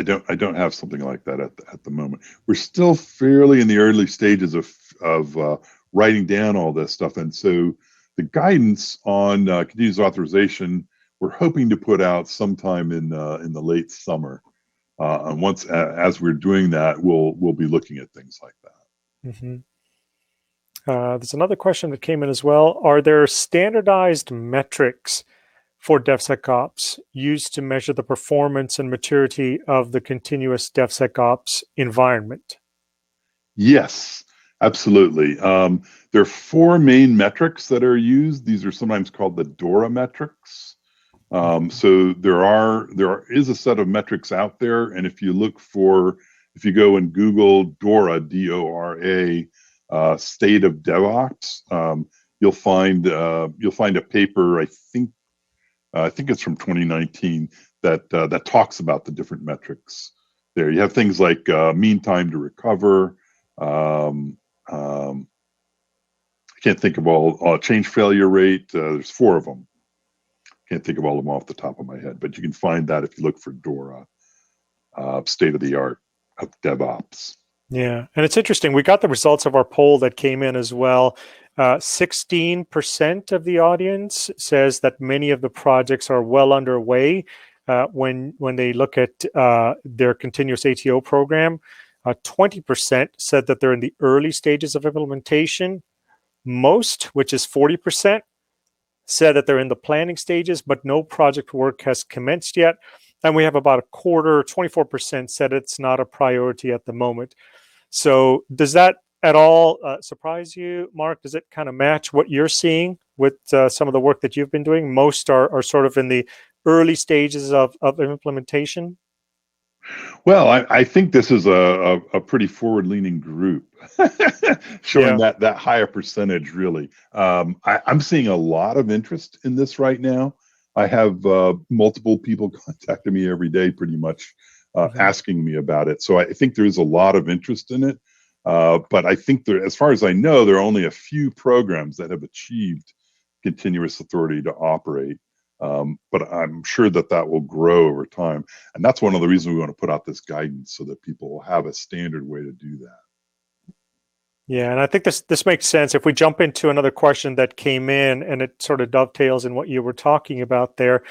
Speaker 2: don't have something like that at the moment. We're still fairly in the early stages of writing down all this stuff, and so the guidance on continuous authorization we're hoping to put out sometime in the late summer. And once as we're doing that, we'll be looking at things like that.
Speaker 3: There's another question that came in as well. Are there standardized metrics for DevSecOps used to measure the performance and maturity of the continuous DevSecOps environment?
Speaker 2: Yes, absolutely. There are 4 main metrics that are used. These are sometimes called the DORA metrics. So there is a set of metrics out there, and if you go and Google DORA, D-O-R-A, state of DevOps, you'll find a paper. I think it's from 2019 that talks about the different metrics. There, you have things like mean time to recover. I can't think of all change failure rate. There's 4 of them. Can't think of all of them off the top of my head, but you can find that if you look for DORA, state of the art of DevOps.
Speaker 3: Yeah, and it's interesting. We got the results of our poll that came in as well. 16% of the audience says that many of the projects are well underway when they look at their continuous ATO program. 20% said that they're in the early stages of implementation. Most, which is 40%, said that they're in the planning stages, but no project work has commenced yet. And we have about a quarter, 24%, said it's not a priority at the moment. So does that at all surprise you, Mark? Does it kind of match what you're seeing with some of the work that you've been doing? Most are sort of in the early stages of implementation.
Speaker 2: Well, I think this is a pretty forward-leaning group, showing that higher percentage, really. I'm seeing a lot of interest in this right now. I have multiple people contacting me every day, pretty much asking me about it. So I think there's a lot of interest in it. But I think as far as I know, there are only a few programs that have achieved continuous authority to operate. But I'm sure that will grow over time. And that's one of the reasons we want to put out this guidance, so that people will have a standard way to do that.
Speaker 3: Yeah, and I think this makes sense. If we jump into another question that came in, and it sort of dovetails in what you were talking about there,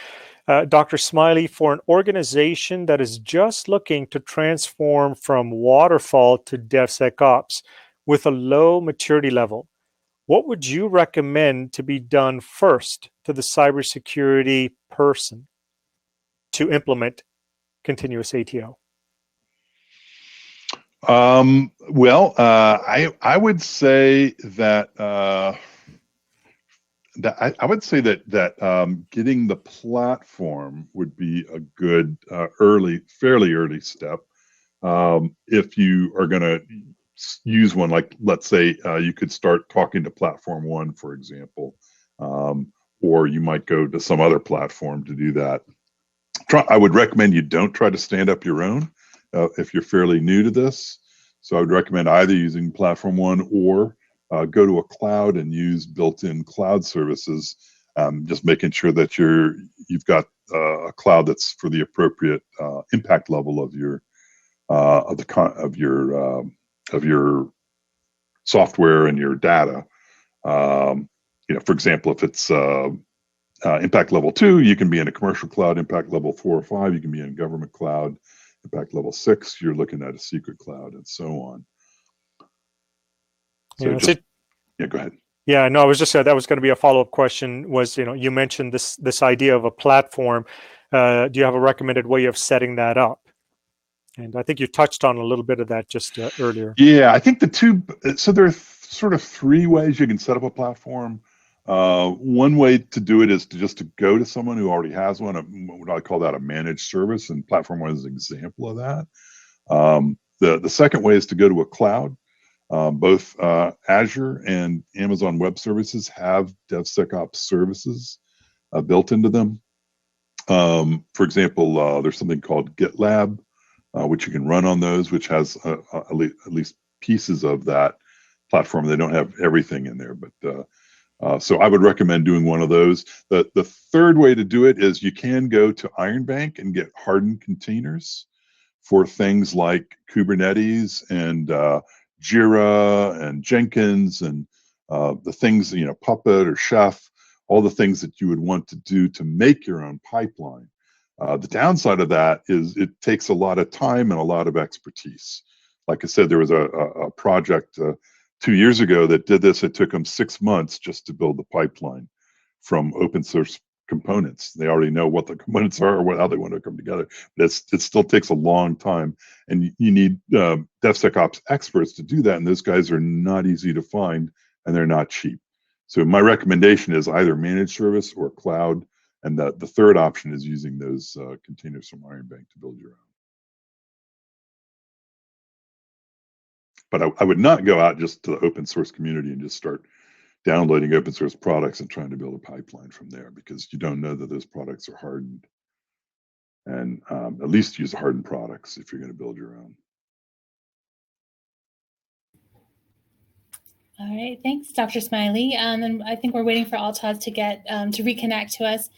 Speaker 3: Dr. Smiley, for an organization that is just looking to transform from waterfall to DevSecOps with a low maturity level, what would you recommend to be done first to the cybersecurity person to implement continuous ATO?
Speaker 2: Well, I would say that I would say that getting the platform would be a good fairly early step. If you are going to use one, like let's say you could start talking to Platform One, for example, or you might go to some other platform to do that. I would recommend you don't try to stand up your own if you're fairly new to this. So I would recommend either using Platform One or go to a cloud and use built-in cloud services. Just making sure that you've got a cloud that's for the appropriate impact level of your software and your data. For example, if it's impact level 2, you can be in a commercial cloud. Impact level 4 or 5, you can be in government cloud. Impact level 6, you're looking at a secret cloud, and so on. So go ahead.
Speaker 3: Yeah, no, I was just that was going to be a follow-up question. Was you mentioned this idea of a platform? Do you have a recommended way of setting that up? And I think you touched on a little bit of that just earlier.
Speaker 2: Yeah, I think so there are sort of 3 ways you can set up a platform. One way to do it is to go to someone who already has one. What I call that a managed service, and Platform One is an example of that. The second way is to go to a cloud. Both Azure and Amazon Web Services have DevSecOps services built into them. For example, there's something called GitLab, which you can run on those, which has at least pieces of that platform. They don't have everything in there, but so I would recommend doing one of those. The third way to do it is you can go to Iron Bank and get hardened containers for things like Kubernetes and Jira and Jenkins and the things, Puppet or Chef, all the things that you would want to do to make your own pipeline. The downside of that is it takes a lot of time and a lot of expertise. Like I said, there was a project 2 years ago that did this. It took them 6 months just to build the pipeline from open source components. They already know what the components are or how they want to come together. But it still takes a long time, and you need DevSecOps experts to do that. And those guys are not easy to find, and they're not cheap. So my recommendation is either managed service or cloud. And the third option is using those containers from Iron Bank to build your own. But I would not go out just to the open source community and just start downloading open source products and trying to build a pipeline from there, because you don't know that those products are hardened. And at least use hardened products if you're going to build your own.
Speaker 1: All right, thanks, Dr. Smiley. And I think we're waiting for Altaz to get to reconnect to us.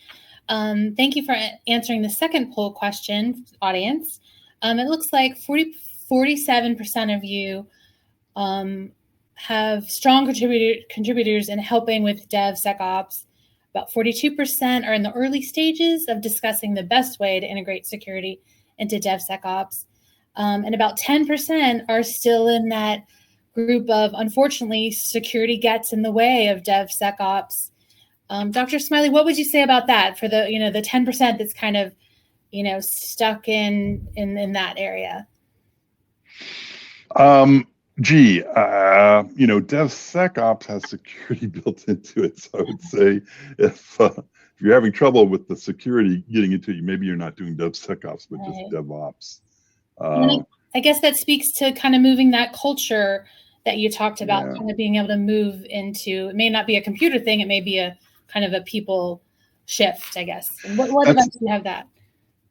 Speaker 1: Thank you for answering the second poll question, audience. It looks like 47% of you have strong contributors in helping with DevSecOps. About 42% are in the early stages of discussing the best way to integrate security into DevSecOps. And about 10% are still in that group of, unfortunately, security gets in the way of DevSecOps. Dr. Smiley, what would you say about that for the 10% that's kind of stuck in that area?
Speaker 2: DevSecOps has security built into it. So I would say if you're having trouble with the security getting into it, maybe you're not doing DevSecOps, but just DevOps.
Speaker 1: I guess that speaks to kind of moving that culture that you talked about, kind of being able to move into, it may not be a computer thing, it may be a kind of a people shift, I guess. And what events do you have that?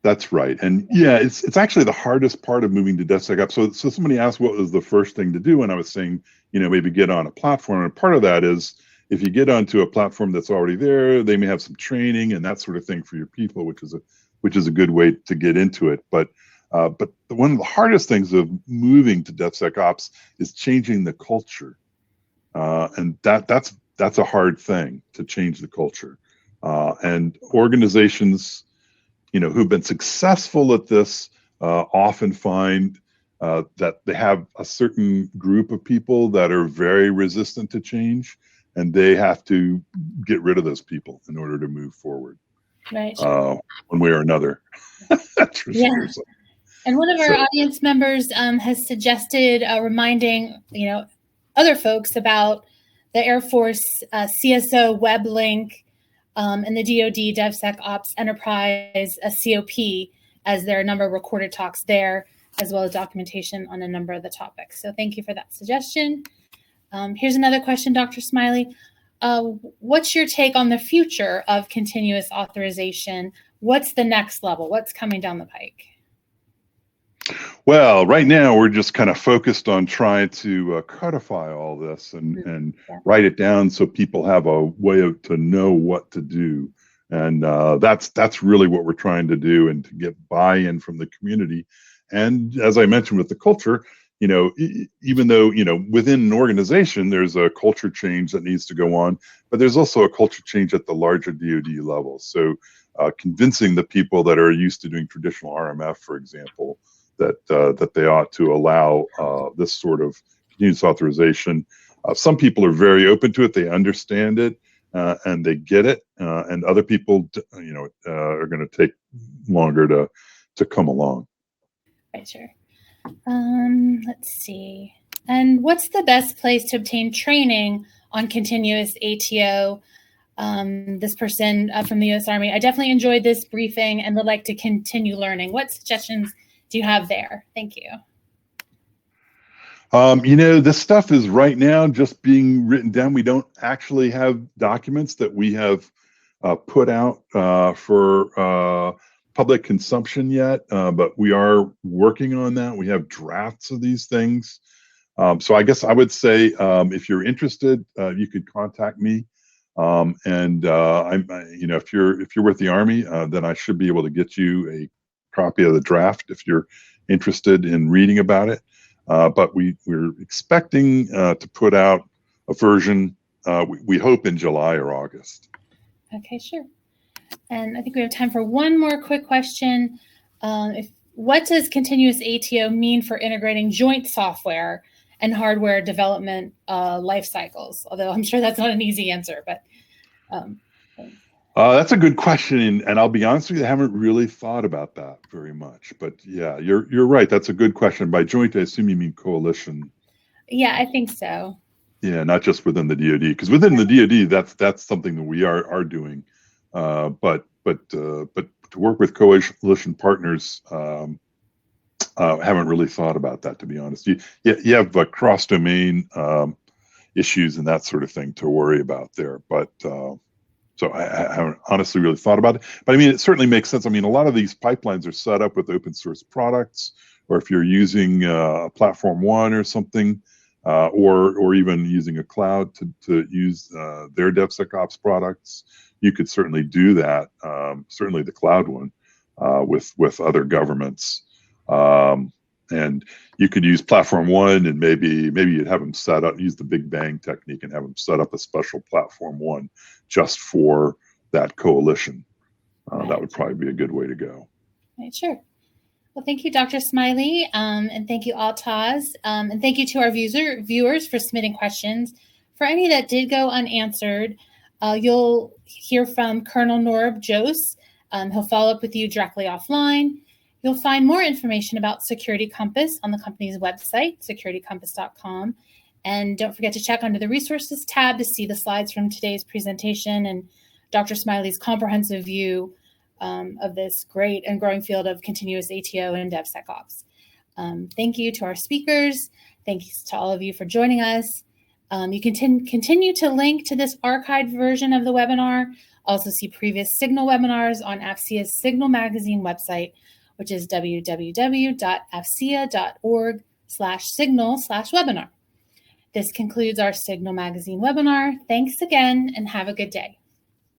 Speaker 2: That's right. And yeah, it's actually the hardest part of moving to DevSecOps. So somebody asked what was the first thing to do, and I was saying, maybe get on a platform. And part of that is if you get onto a platform that's already there, they may have some training and that sort of thing for your people, which is a good way to get into it. But one of the hardest things of moving to DevSecOps is changing the culture, and that's a hard thing to change the culture. And organizations who've been successful at this often find that they have a certain group of people that are very resistant to change, and they have to get rid of those people in order to move forward.
Speaker 1: Right.
Speaker 2: One way or another. That's for sure. So,
Speaker 1: and one of our audience members has suggested reminding other folks about the Air Force CSO web link and the DoD DevSecOps Enterprise COP, as there are a number of recorded talks there, as well as documentation on a number of the topics. So thank you for that suggestion. Here's another question, Dr. Smiley. What's your take on the future of continuous authorization? What's the next level? What's coming down the pike?
Speaker 2: Well, right now we're just kind of focused on trying to codify all this and write it down so people have a way to know what to do. And that's really what we're trying to do, and to get buy-in from the community. And as I mentioned with the culture, even though, within an organization, there's a culture change that needs to go on, but there's also a culture change at the larger DoD level. So convincing the people that are used to doing traditional RMF, for example, that they ought to allow this sort of continuous authorization. Some people are very open to it; they understand it and they get it, and other people, are going to take longer to come along.
Speaker 1: Right, sure. Let's see. And what's the best place to obtain training on continuous ATO? This person from the U.S. Army. I definitely enjoyed this briefing and would like to continue learning. What suggestions do you have there? Thank you.
Speaker 2: This stuff is right now just being written down. We don't actually have documents that we have put out for public consumption yet, but we are working on that. We have drafts of these things. So I guess I would say if you're interested, you could contact me. And if you're with the Army, then I should be able to get you a copy of the draft if you're interested in reading about it. But we're expecting to put out a version, we hope in July or August.
Speaker 1: Okay, sure. And I think we have time for one more quick question. What does continuous ATO mean for integrating joint software and hardware development life cycles? Although I'm sure that's not an easy answer, but
Speaker 2: that's a good question, and I'll be honest with you, I haven't really thought about that very much. But yeah, you're right. That's a good question. By joint, I assume you mean coalition.
Speaker 1: Yeah, I think so.
Speaker 2: Yeah, not just within the DoD, because within the DoD, that's something that we are doing. But to work with coalition partners, haven't really thought about that, to be honest. You have cross domain issues and that sort of thing to worry about there, but. So I haven't honestly really thought about it. But I mean, it certainly makes sense. I mean, a lot of these pipelines are set up with open source products, or if you're using Platform One or something, or even using a cloud to use their DevSecOps products, you could certainly do that. Certainly the cloud one with other governments. And you could use Platform One, and maybe you'd have them set up, use the Big Bang technique and have them set up a special Platform One just for that coalition. That would probably be a good way to go.
Speaker 1: Right, sure. Well, thank you, Dr. Smiley, and thank you, Altaz, and thank you to our viewers for submitting questions. For any that did go unanswered, you'll hear from Colonel Norb Jose. He'll follow up with you directly offline. You'll find more information about Security Compass on the company's website, securitycompass.com. And don't forget to check under the Resources tab to see the slides from today's presentation and Dr. Smiley's comprehensive view of this great and growing field of continuous ATO and DevSecOps. Thank you to our speakers. Thanks to all of you for joining us. You can continue to link to this archived version of the webinar. Also see previous Signal webinars on AFCEA's Signal Magazine website, which is www.afcea.org/signal/webinar. This concludes our Signal Magazine webinar. Thanks again and have a good day.